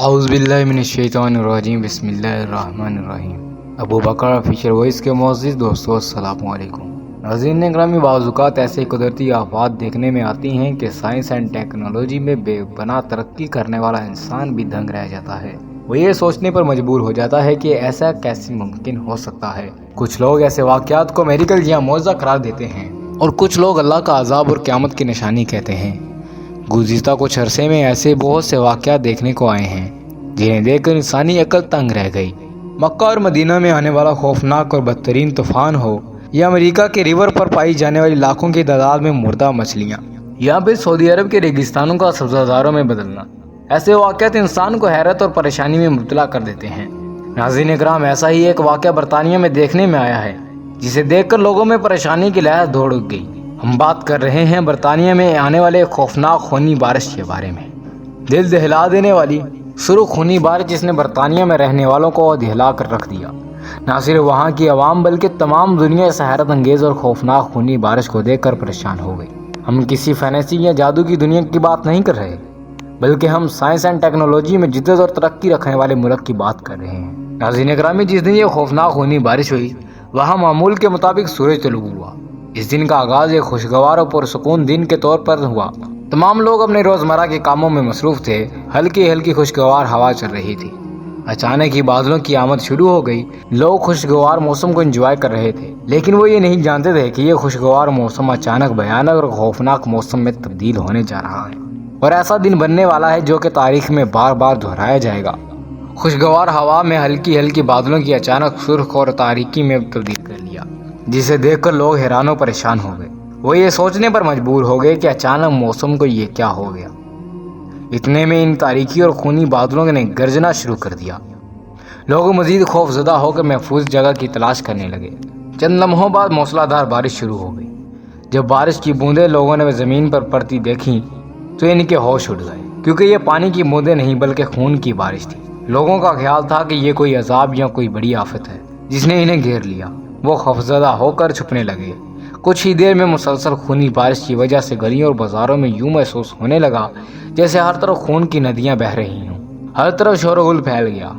اعوذ باللہ من الشیطان الرجیم بسم اللہ الرحمن الرحیم۔ ابو بکر فیچر وائس کے معزز دوستو السلام علیکم۔ ناظرین گرامی، بعض اوقات ایسے قدرتی آفات دیکھنے میں آتی ہیں کہ سائنس اینڈ ٹیکنالوجی میں بے پناہ ترقی کرنے والا انسان بھی دنگ رہ جاتا ہے۔ وہ یہ سوچنے پر مجبور ہو جاتا ہے کہ ایسا کیسے ممکن ہو سکتا ہے۔ کچھ لوگ ایسے واقعات کو میریکل یا معجزہ قرار دیتے ہیں اور کچھ لوگ اللہ کا عذاب اور قیامت کی نشانی کہتے ہیں۔ گزشتہ کچھ عرصے میں ایسے بہت سے واقعات دیکھنے کو آئے ہیں جنہیں دیکھ کر انسانی عقل تنگ رہ گئی۔ مکہ اور مدینہ میں آنے والا خوفناک اور بدترین طوفان ہو یا امریکہ کے ریور پر پائی جانے والی لاکھوں کی تعداد میں مردہ مچھلیاں یا پھر سعودی عرب کے ریگستانوں کا سبزہ میں بدلنا، ایسے واقعات انسان کو حیرت اور پریشانی میں مبتلا کر دیتے ہیں۔ ناظرین اکرام، ایسا ہی ایک واقعہ برطانیہ میں دیکھنے میں آیا ہے جسے دیکھ کر لوگوں میں پریشانی کی لہر دوڑ گئی۔ ہم بات کر رہے ہیں برطانیہ میں آنے والے ایک خوفناک خونی بارش کے بارے میں۔ دل دہلا دینے والی سرخ خونی بارش جس نے برطانیہ میں رہنے والوں کو دہلا کر رکھ دیا۔ نہ صرف وہاں کی عوام بلکہ تمام دنیا اس حیرت انگیز اور خوفناک خونی بارش کو دیکھ کر پریشان ہو گئی۔ ہم کسی فینسی یا جادو کی دنیا کی بات نہیں کر رہے، بلکہ ہم سائنس اینڈ ٹیکنالوجی میں جدت اور ترقی رکھنے والے ملک کی بات کر رہے ہیں۔ ناظرین اکرامی، جس دن یہ خوفناک خونی بارش ہوئی وہاں معمول کے مطابق سورج طلوع ہوا۔ اس دن کا آغاز ایک خوشگوار اور پرسکون دن کے طور پر ہوا۔ تمام لوگ اپنے روزمرہ کے کاموں میں مصروف تھے۔ ہلکی ہلکی خوشگوار ہوا چل رہی تھی۔ اچانک ہی بادلوں کی آمد شروع ہو گئی۔ لوگ خوشگوار موسم کو انجوائے کر رہے تھے، لیکن وہ یہ نہیں جانتے تھے کہ یہ خوشگوار موسم اچانک بھیانک اور خوفناک موسم میں تبدیل ہونے جا رہا ہے اور ایسا دن بننے والا ہے جو کہ تاریخ میں بار بار دہرایا جائے گا۔ خوشگوار ہوا میں ہلکی ہلکی بادلوں کی اچانک سرخ اور تاریکی میں تبدیل کر لیا، جسے دیکھ کر لوگ حیران و پریشان ہو گئے۔ وہ یہ سوچنے پر مجبور ہو گئے کہ اچانک موسم کو یہ کیا ہو گیا۔ اتنے میں ان تاریکی اور خونی بادلوں نے گرجنا شروع کر دیا۔ لوگ مزید خوف زدہ ہو کر محفوظ جگہ کی تلاش کرنے لگے۔ چند لمحوں بعد موسلا دھار بارش شروع ہو گئی۔ جب بارش کی بوندیں لوگوں نے زمین پر پڑتی دیکھیں تو ان کے ہوش اڑ گئے، کیونکہ یہ پانی کی بوندیں نہیں بلکہ خون کی بارش تھی۔ لوگوں کا خیال تھا کہ یہ کوئی عذاب یا کوئی بڑی آفت ہے جس نے انہیں گھیر لیا۔ وہ خوفزدہ ہو کر چھپنے لگے۔ کچھ ہی دیر میں مسلسل خونی بارش کی وجہ سے گلیوں اور بازاروں میں یوں محسوس ہونے لگا جیسے ہر طرف خون کی ندیاں بہہ رہی ہوں۔ ہر طرف شور و غل پھیل گیا۔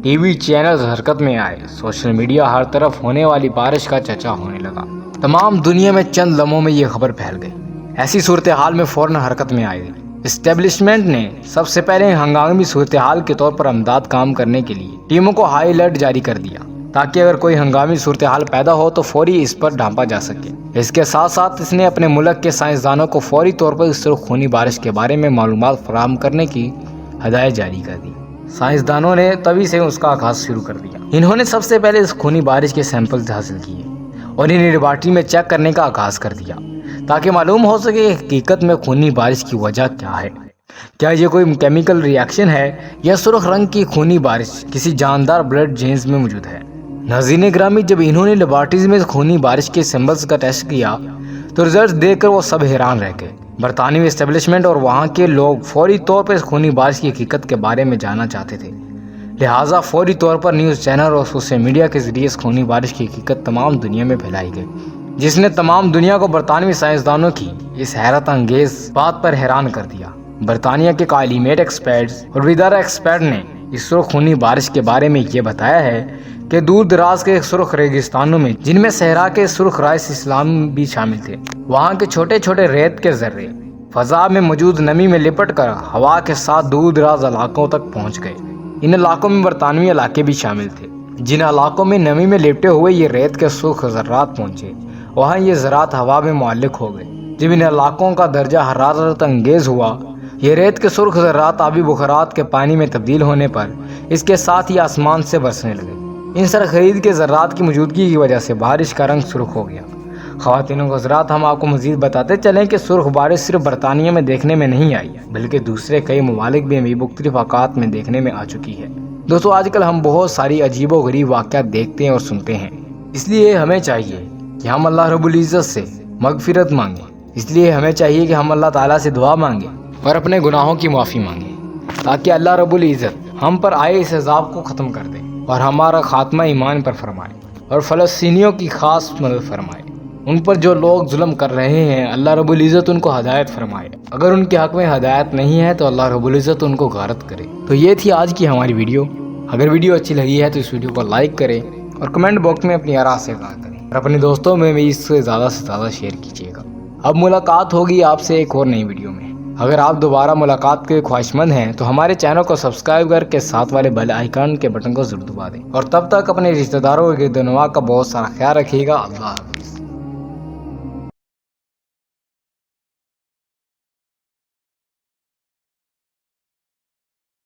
ٹی وی چینلز حرکت میں آئے۔ سوشل میڈیا ہر طرف ہونے والی بارش کا چرچا ہونے لگا۔ تمام دنیا میں چند لمحوں میں یہ خبر پھیل گئی۔ ایسی صورتحال میں فوراً حرکت میں آئی۔ اسٹیبلشمنٹ نے سب سے پہلے ہنگامی صورتحال کے طور پر امداد کام کرنے کے لیے ٹیموں کو ہائی الرٹ جاری کر دیا تاکہ اگر کوئی ہنگامی صورتحال پیدا ہو تو فوری اس پر ڈھانپا جا سکے۔ اس کے ساتھ ساتھ اس نے اپنے ملک کے سائنسدانوں کو فوری طور پر اس سرخ خونی بارش کے بارے میں معلومات فراہم کرنے کی ہدایت جاری کر دی۔ سائنسدانوں نے تبھی سے اس کا آغاز شروع کر دیا۔ انہوں نے سب سے پہلے اس خونی بارش کے سیمپلز حاصل کیے اور انہیں لیبارٹری میں چیک کرنے کا آغاز کر دیا تاکہ معلوم ہو سکے کہ حقیقت میں خونی بارش کی وجہ کیا ہے۔ کیا یہ کوئی کیمیکل ری ایکشن ہے یا سرخ رنگ کی خونی بارش کسی جاندار بلڈ جینز میں موجود ہے؟ ناظرین گرامی، جب انہوں نے لیبارٹریز میں خونی بارش کے سمبلز کا ٹیسٹ کیا تو رزلٹس دیکھ کر وہ سب حیران رہ گئے۔ برطانوی اسٹیبلشمنٹ اور وہاں کے لوگ فوری طور پر اس خونی بارش کی حقیقت کے بارے میں جاننا چاہتے تھے، لہٰذا فوری طور پر نیوز چینل اور سوشل میڈیا کے ذریعے اس خونی بارش کی حقیقت تمام دنیا میں پھیلائی گئی، جس نے تمام دنیا کو برطانوی سائنسدانوں کی اس حیرت انگیز بات پر حیران کر دیا۔ برطانیہ کے کلائمیٹ ایکسپرٹس اور ویدر ایکسپرٹ نے اس سرخ خونی بارش کے بارے میں یہ بتایا ہے کہ دور دراز کے سرخ ریگستانوں میں، جن میں صحرا کے سرخ رائس اسلام بھی شامل تھے، وہاں کے چھوٹے چھوٹے ریت کے ذرے فضا میں موجود نمی میں لپٹ کر ہوا کے ساتھ دور دراز علاقوں تک پہنچ گئے۔ ان علاقوں میں برطانوی علاقے بھی شامل تھے۔ جن علاقوں میں نمی میں لپٹے ہوئے یہ ریت کے سرخ ذرات پہنچے، وہاں یہ ذرات ہوا میں معلق ہو گئے۔ جب ان علاقوں کا درجہ حرارت انگیز ہوا، یہ ریت کے سرخ ذرات آبی بخارات کے پانی میں تبدیل ہونے پر اس کے ساتھ ہی آسمان سے برسنے لگے۔ ان سرخرید کے ذرات کی موجودگی کی وجہ سے بارش کا رنگ سرخ ہو گیا۔ خواتین و حضرات، ہم آپ کو مزید بتاتے چلیں کہ سرخ بارش صرف برطانیہ میں دیکھنے میں نہیں آئی، بلکہ دوسرے کئی ممالک میں بھی مختلف اوقات میں دیکھنے میں آ چکی ہے۔ دوستو، آج کل ہم بہت ساری عجیب و غریب واقعات دیکھتے ہیں اور سنتے ہیں، اس لیے ہمیں چاہیے کہ ہم اللہ رب العزت سے مغفرت مانگیں۔ اس لیے ہمیں چاہیے کہ ہم اللہ تعالیٰ سے دعا مانگیں اور اپنے گناہوں کی معافی مانگیں تاکہ اللہ رب العزت ہم پر آئے اس عذاب کو ختم کر دے اور ہمارا خاتمہ ایمان پر فرمائے اور فلسطینیوں کی خاص مدد فرمائے۔ ان پر جو لوگ ظلم کر رہے ہیں اللہ رب العزت ان کو ہدایت فرمائے، اگر ان کے حق میں ہدایت نہیں ہے تو اللہ رب العزت ان کو غارت کرے۔ تو یہ تھی آج کی ہماری ویڈیو۔ اگر ویڈیو اچھی لگی ہے تو اس ویڈیو کو لائک کریں اور کمنٹ باکس میں اپنی آراء سے اظہار کریں اور اپنے دوستوں میں بھی اس سے زیادہ شیئر کیجیے گا۔ اب ملاقات ہوگی آپ سے ایک اور نئی ویڈیو میں۔ اگر آپ دوبارہ ملاقات کے خواہش مند ہیں تو ہمارے چینل کو سبسکرائب کر کے ساتھ والے بیل آئیکن کے بٹن کو ضرور دبا دیں، اور تب تک اپنے رشتہ داروں کے گرد و نواح کا بہت سارا خیال رکھیے گا۔ اللہ حافظ۔